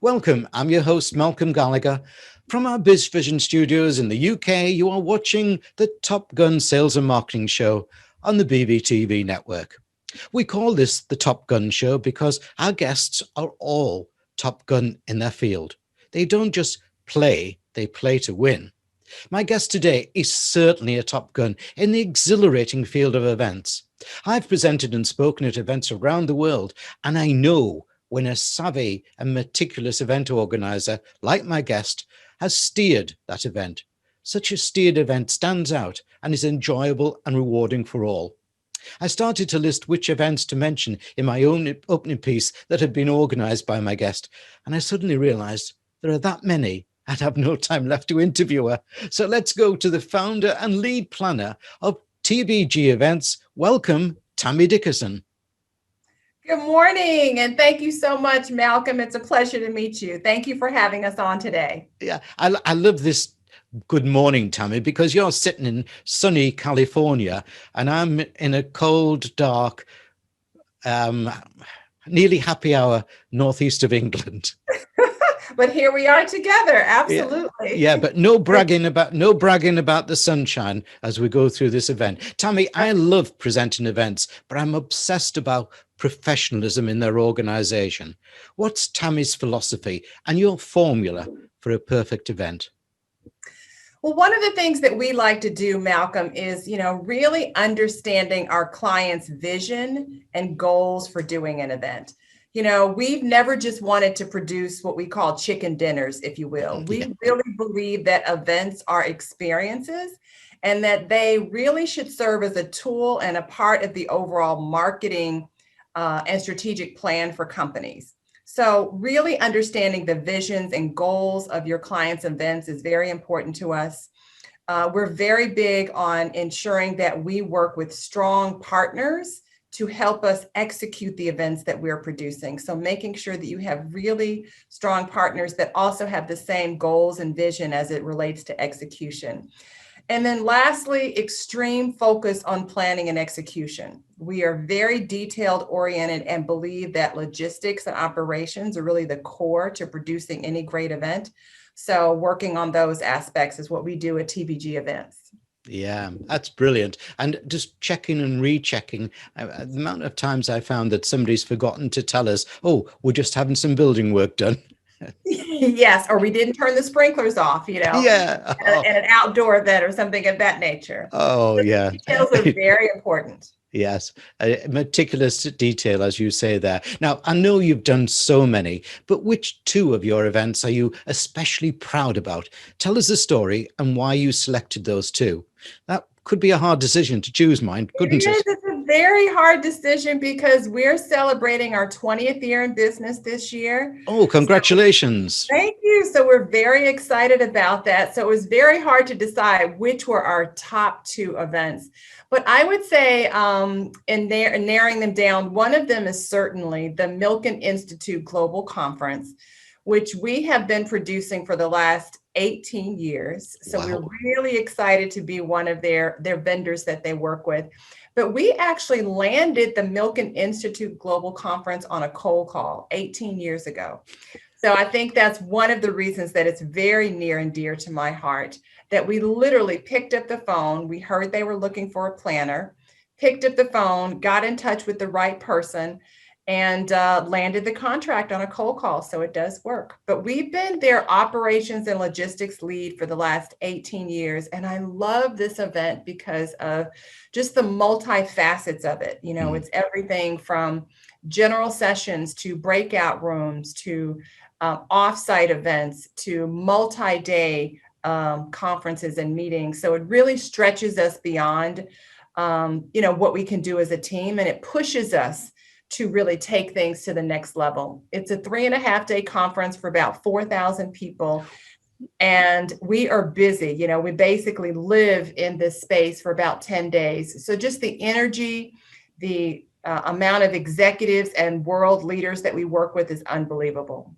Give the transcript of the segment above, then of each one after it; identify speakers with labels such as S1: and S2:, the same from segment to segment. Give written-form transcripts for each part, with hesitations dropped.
S1: Welcome, I'm your host, Malcolm Gallagher. From our BizVision studios in the UK, you are watching the Top Gun Sales and Marketing Show on the BBTV network. We call this the Top Gun Show because our guests are all Top Gun in their field. They don't just play, they play to win. My guest today is certainly a Top Gun in the exhilarating field of events. I've presented and spoken at events around the world, and I know when a savvy and meticulous event organizer, like my guest, has steered that event. Such a steered event stands out and is enjoyable and rewarding for all. I started to list which events to mention in my own opening piece that had been organized by my guest, and I suddenly realized there are that many and have no time left to interview her. So let's go to the founder and lead planner of TBG Events. Welcome, Tammy Dickerson.
S2: Good morning, and thank you so much, Malcolm. It's a pleasure to meet you. Thank you for having us on today.
S1: Yeah, I love this good morning, Tammy, because you're sitting in sunny California and I'm in a cold, dark, nearly happy hour northeast of England.
S2: But here we are together. Absolutely.
S1: Yeah, but no bragging about the sunshine as we go through this event. Tammy, I love presenting events, but I'm obsessed about professionalism in their organization. What's Tammy's philosophy and your formula for a perfect event?
S2: Well, one of the things that we like to do, Malcolm, is, really understanding our client's vision and goals for doing an event. We've never just wanted to produce what we call chicken dinners, if you will. We really believe that events are experiences and that they really should serve as a tool and a part of the overall marketing and strategic plan for companies. So really understanding the visions and goals of your clients' events is very important to us. We're very big on ensuring that we work with strong partners to help us execute the events that we're producing. So making sure that you have really strong partners that also have the same goals and vision as it relates to execution. And then lastly, extreme focus on planning and execution. We are very detailed oriented and believe that logistics and operations are really the core to producing any great event. So working on those aspects is what we do at TBG Events.
S1: Yeah, that's brilliant. And just checking and rechecking, the amount of times I found that somebody's forgotten to tell us, oh, we're just having some building work done.
S2: Yes, or we didn't turn the sprinklers off,
S1: Yeah.
S2: at an outdoor event or something of that nature.
S1: Oh, yeah.
S2: Details are very important.
S1: Yes, meticulous detail, as you say there. Now, I know you've done so many, but which two of your events are you especially proud about? Tell us the story and why you selected those two. That could be a hard decision to choose mine, couldn't it?
S2: It's a very hard decision because we're celebrating our 20th year in business this year.
S1: Oh, congratulations.
S2: Thank you. So we're very excited about that. So it was very hard to decide which were our top two events. But I would say in narrowing them down, one of them is certainly the Milken Institute Global Conference, which we have been producing for the last 18 years. So
S1: Wow.
S2: We're really excited to be one of their vendors that they work with. But we actually landed the Milken Institute Global Conference on a cold call 18 years ago. So I think that's one of the reasons that it's very near and dear to my heart, that we literally picked up the phone. We heard they were looking for a planner, picked up the phone, got in touch with the right person, and landed the contract on a cold call. So it does work. But we've been their operations and logistics lead for the last 18 years. And I love this event because of just the multifacets of it. It's everything from general sessions to breakout rooms to offsite events to multi-day conferences and meetings. So it really stretches us beyond, what we can do as a team, and it pushes us to really take things to the next level. It's a 3.5-day conference for about 4,000 people. And we are busy. We basically live in this space for about 10 days. So just the energy, the amount of executives and world leaders that we work with is unbelievable.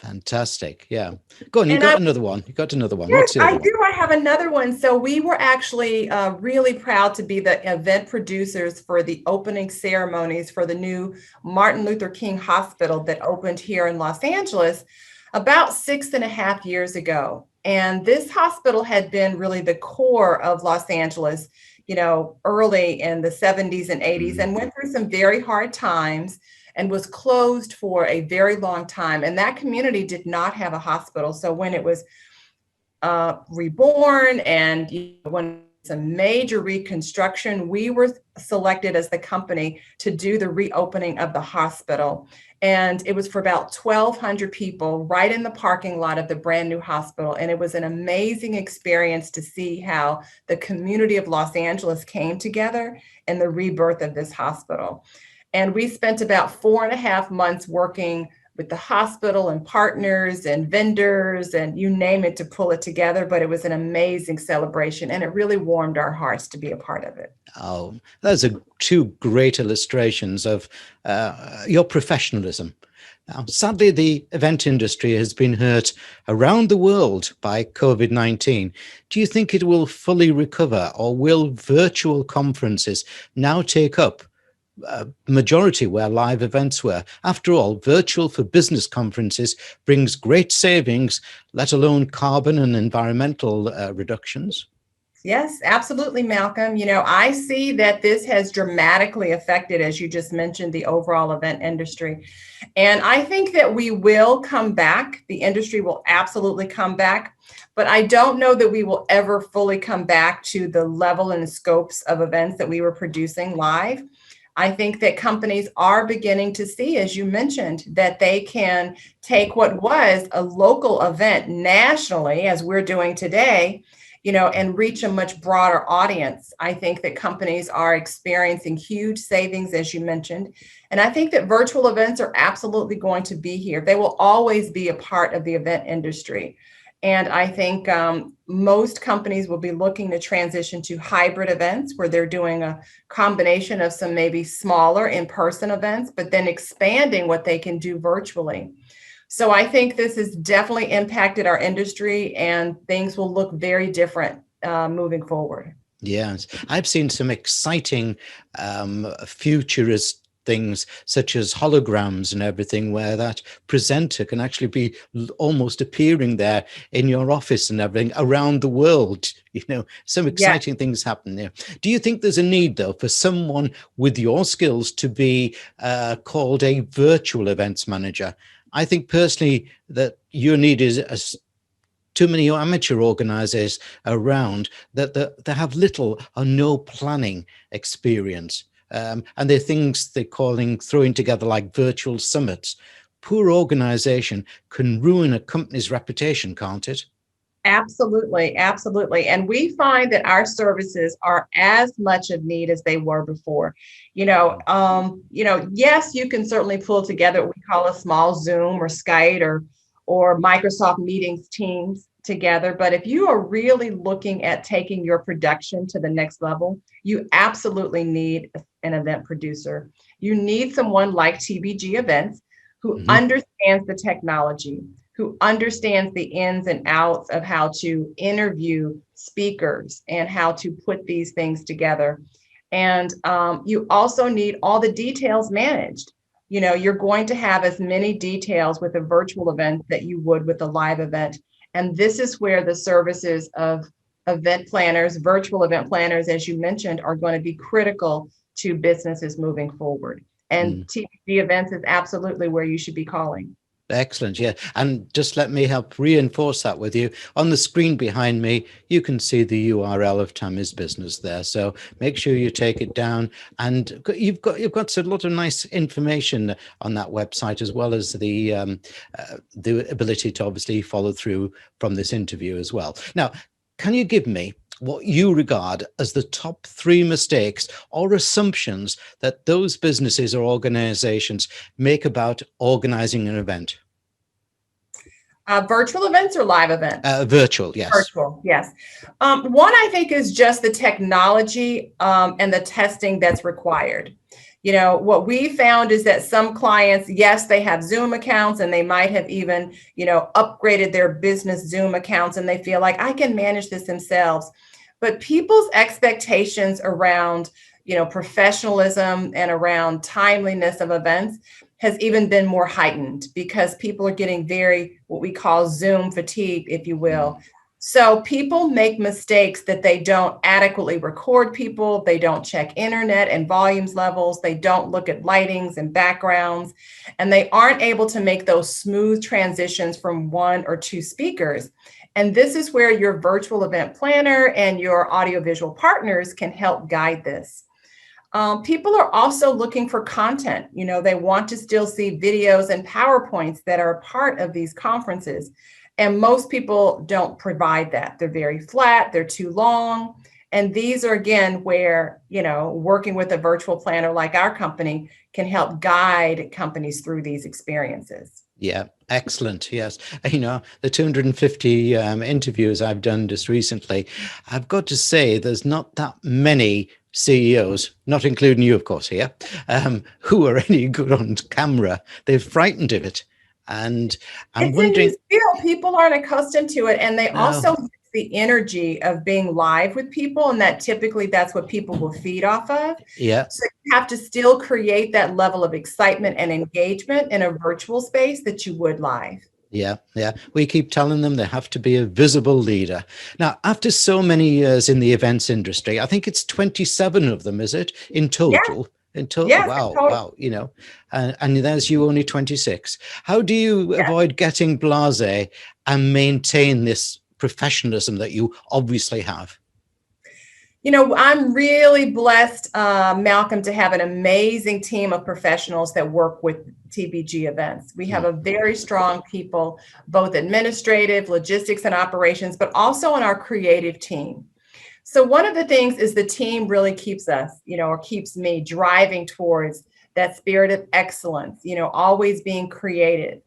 S1: Fantastic. Yeah. Go on. You got another one. You got another one.
S2: Yes,
S1: What's the other
S2: I
S1: one?
S2: do. I have another one. So we were actually really proud to be the event producers for the opening ceremonies for the new Martin Luther King Hospital that opened here in Los Angeles about 6.5 years ago. And this hospital had been really the core of Los Angeles, early in the 70s and 80s, and went through some very hard times and was closed for a very long time. And that community did not have a hospital. So when it was reborn and when it's a major reconstruction, we were selected as the company to do the reopening of the hospital. And it was for about 1,200 people right in the parking lot of the brand new hospital. And it was an amazing experience to see how the community of Los Angeles came together in the rebirth of this hospital. And we spent about 4.5 months working with the hospital and partners and vendors and you name it to pull it together. But it was an amazing celebration and it really warmed our hearts to be a part of it.
S1: Oh, those are two great illustrations of your professionalism. Now, sadly, the event industry has been hurt around the world by COVID-19. Do you think it will fully recover, or will virtual conferences now take up majority where live events were? After all, virtual for business conferences brings great savings, let alone carbon and environmental reductions.
S2: Yes, absolutely, Malcolm. I see that this has dramatically affected, as you just mentioned, the overall event industry. And I think that we will come back. The industry will absolutely come back. But I don't know that we will ever fully come back to the level and scopes of events that we were producing live. I think that companies are beginning to see, as you mentioned, that they can take what was a local event nationally, as we're doing today, and reach a much broader audience. I think that companies are experiencing huge savings, as you mentioned. And I think that virtual events are absolutely going to be here. They will always be a part of the event industry. And I think most companies will be looking to transition to hybrid events where they're doing a combination of some maybe smaller in-person events, but then expanding what they can do virtually. So I think this has definitely impacted our industry and things will look very different moving forward.
S1: Yes, I've seen some exciting futurist things such as holograms and everything, where that presenter can actually be almost appearing there in your office and everything around the world. Some exciting things happen there. Do you think there's a need, though, for someone with your skills to be called a virtual events manager? I think personally that your need is too many amateur organisers around that they have little or no planning experience. And they're things they're throwing together like virtual summits. Poor organisation can ruin a company's reputation, can't it?
S2: Absolutely, absolutely. And we find that our services are as much of need as they were before. Yes, you can certainly pull together what we call a small Zoom or Skype or Microsoft Meetings Teams together. But if you are really looking at taking your production to the next level, you absolutely need an event producer. You need someone like TBG Events who understands the technology, who understands the ins and outs of how to interview speakers and how to put these things together. And you also need all the details managed. You're going to have as many details with a virtual event that you would with a live event. And this is where the services of event planners, virtual event planners, as you mentioned, are going to be critical to businesses moving forward. And TBG Events is absolutely where you should be calling.
S1: Excellent. Yeah. And just let me help reinforce that with you. On the screen behind me, you can see the URL of Tammy's business there. So make sure you take it down. And you've got a lot of nice information on that website, as well as the ability to obviously follow through from this interview as well. Now, can you give me what you regard as the top 3 mistakes or assumptions that those businesses or organizations make about organizing an event?
S2: Virtual events or live events?
S1: Virtual, yes.
S2: Virtual, yes. One, I think, is just the technology and the testing that's required. What we found is that some clients, yes, they have Zoom accounts and they might have even, upgraded their business Zoom accounts and they feel like I can manage this themselves. But people's expectations around, professionalism and around timeliness of events has even been more heightened because people are getting very, what we call Zoom fatigue, if you will. So people make mistakes that they don't adequately record people, they don't check internet and volumes levels, they don't look at lightings and backgrounds, and they aren't able to make those smooth transitions from one or two speakers. And this is where your virtual event planner and your audiovisual partners can help guide this. People are also looking for content. You know, they want to still see videos and PowerPoints that are a part of these conferences. And most people don't provide that. They're very flat, they're too long. And these are, again, where, you know, working with a virtual planner like our company can help guide companies through these experiences.
S1: Yeah, excellent. Yes. You know, the 250 interviews I've done just recently, I've got to say there's not that many CEOs, not including you, of course, here, who are any good on camera. They're frightened of it. And I'm
S2: It's a
S1: wondering,
S2: new skill. People aren't accustomed to it. And they
S1: no,
S2: also miss the energy of being live with people. And that typically that's what people will feed off of.
S1: yeah,
S2: So you have to still create that level of excitement and engagement in a virtual space that you would live.
S1: yeah, yeah. We keep telling them they have to be a visible leader. Now, after so many years in the events industry, I think it's 27 of them, is it, in
S2: Yeah,
S1: total? In total,
S2: yes,
S1: wow,
S2: totally.
S1: wow, you know, and there's you only 26. How do you
S2: Yeah.
S1: avoid getting blasé and maintain this professionalism that you obviously have?
S2: You know, I'm really blessed, Malcolm, to have an amazing team of professionals that work with TBG events. We have a very strong people, both administrative, logistics, and operations, but also on our creative team. So one of the things is the team really keeps us, you know, or keeps me driving towards that spirit of excellence, you know, always being creative.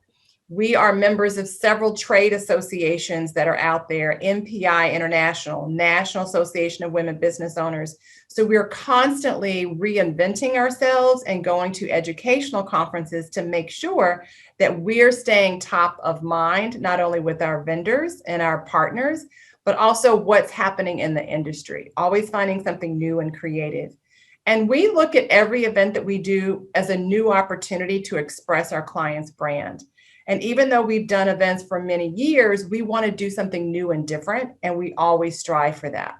S2: We are members of several trade associations that are out there, MPI International, National Association of Women Business Owners. So we're constantly reinventing ourselves and going to educational conferences to make sure that we're staying top of mind, not only with our vendors and our partners, but also what's happening in the industry, always finding something new and creative. And we look at every event that we do as a new opportunity to express our client's brand. And even though we've done events for many years, we want to do something new and different, and we always strive for that.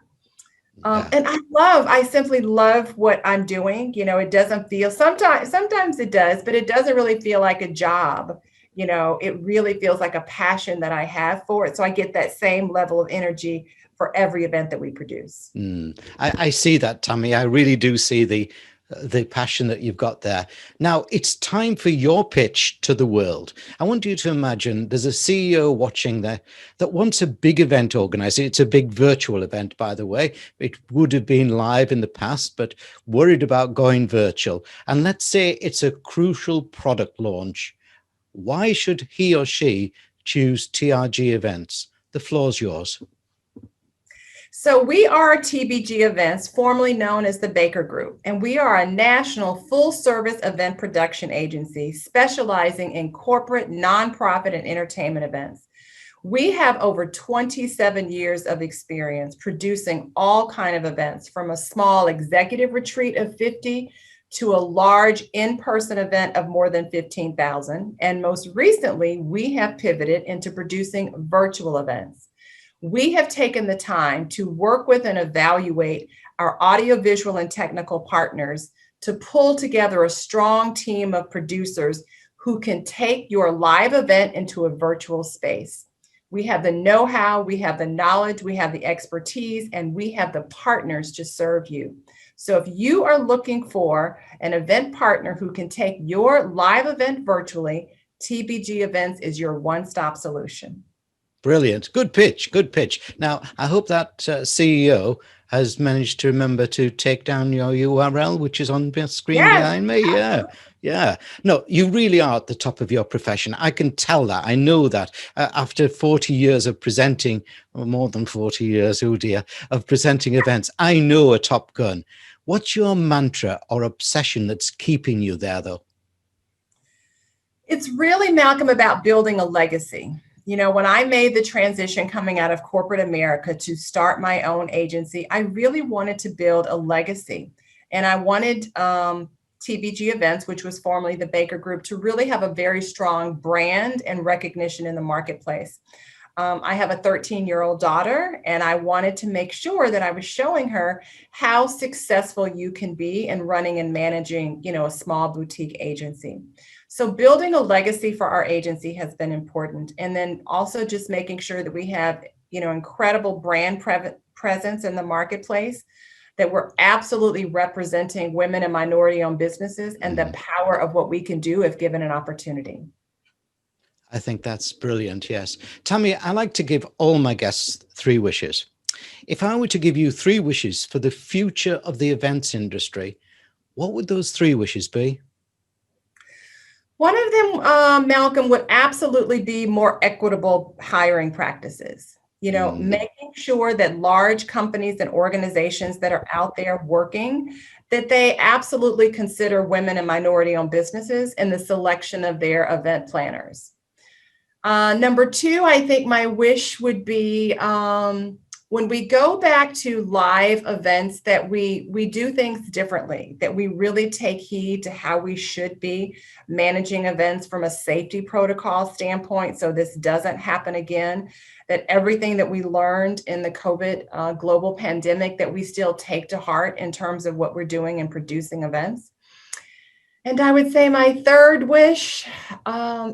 S1: Yeah.
S2: And I simply love what I'm doing. You know, it doesn't feel, sometimes it does, but it doesn't really feel like a job. You know, it really feels like a passion that I have for it. So I get that same level of energy for every event that we produce.
S1: I see that, Tammy. I really do see the passion that you've got there. Now it's time for your pitch to the world. I want you to imagine there's a CEO watching there that wants a big event organized. It's a big virtual event, by the way. It would have been live in the past, but worried about going virtual. And let's say it's a crucial product launch. Why should he or she choose TRG events? The floor's yours.
S2: So we are TBG Events, formerly known as the Baker Group, and we are a national full-service event production agency specializing in corporate, nonprofit, and entertainment events. We have over 27 years of experience producing all kinds of events, from a small executive retreat of 50 to a large in-person event of more than 15,000. And most recently, we have pivoted into producing virtual events. We have taken the time to work with and evaluate our audiovisual and technical partners to pull together a strong team of producers who can take your live event into a virtual space. We have the know-how, we have the knowledge, we have the expertise, and we have the partners to serve you. So if you are looking for an event partner who can take your live event virtually, TBG Events is your one-stop solution.
S1: Brilliant. Good pitch. Good pitch. Now, I hope that CEO has managed to remember to take down your URL, which is on the screen
S2: Yes.
S1: behind me. Yeah. Yeah. No, you really are at the top of your profession. I can tell that. I know that after 40 years of presenting, or more than 40 years, oh dear, of presenting events, I know a Top Gun. What's your mantra or obsession that's keeping you there, though?
S2: It's really, Malcolm, about building a legacy. You know, when I made the transition coming out of corporate America to start my own agency, I really wanted to build a legacy. And I wanted TBG Events, which was formerly the Baker Group, to really have a very strong brand and recognition in the marketplace. I have a 13-year-old daughter, and I wanted to make sure that I was showing her how successful you can be in running and managing, a small boutique agency. So building a legacy for our agency has been important. And then also just making sure that we have, incredible brand presence in the marketplace, that we're absolutely representing women and minority-owned businesses and the power of what we can do if given an opportunity.
S1: I think that's brilliant. Yes. Tammy, I like to give all my guests 3 wishes. If I were to give you 3 wishes for the future of the events industry, what would those 3 wishes be?
S2: One of them, Malcolm, would absolutely be more equitable hiring practices. Making sure that large companies and organizations that are out there working, that they absolutely consider women and minority-owned businesses in the selection of their event planners. Number 2, I think my wish would be when we go back to live events, that we do things differently, that we really take heed to how we should be managing events from a safety protocol standpoint, so this doesn't happen again, that everything that we learned in the COVID global pandemic, that we still take to heart in terms of what we're doing in producing events. And I would say my 3rd wish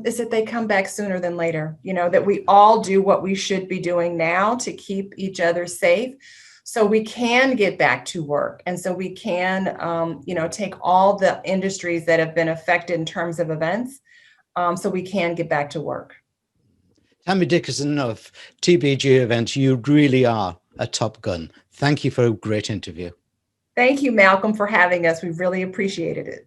S2: is that they come back sooner than later, that we all do what we should be doing now to keep each other safe, so we can get back to work. And so we can, take all the industries that have been affected in terms of events, so we can get back to work.
S1: Tammy Dickerson of TBG Events, you really are a top gun. Thank you for a great interview.
S2: Thank you, Malcolm, for having us. We really appreciated it.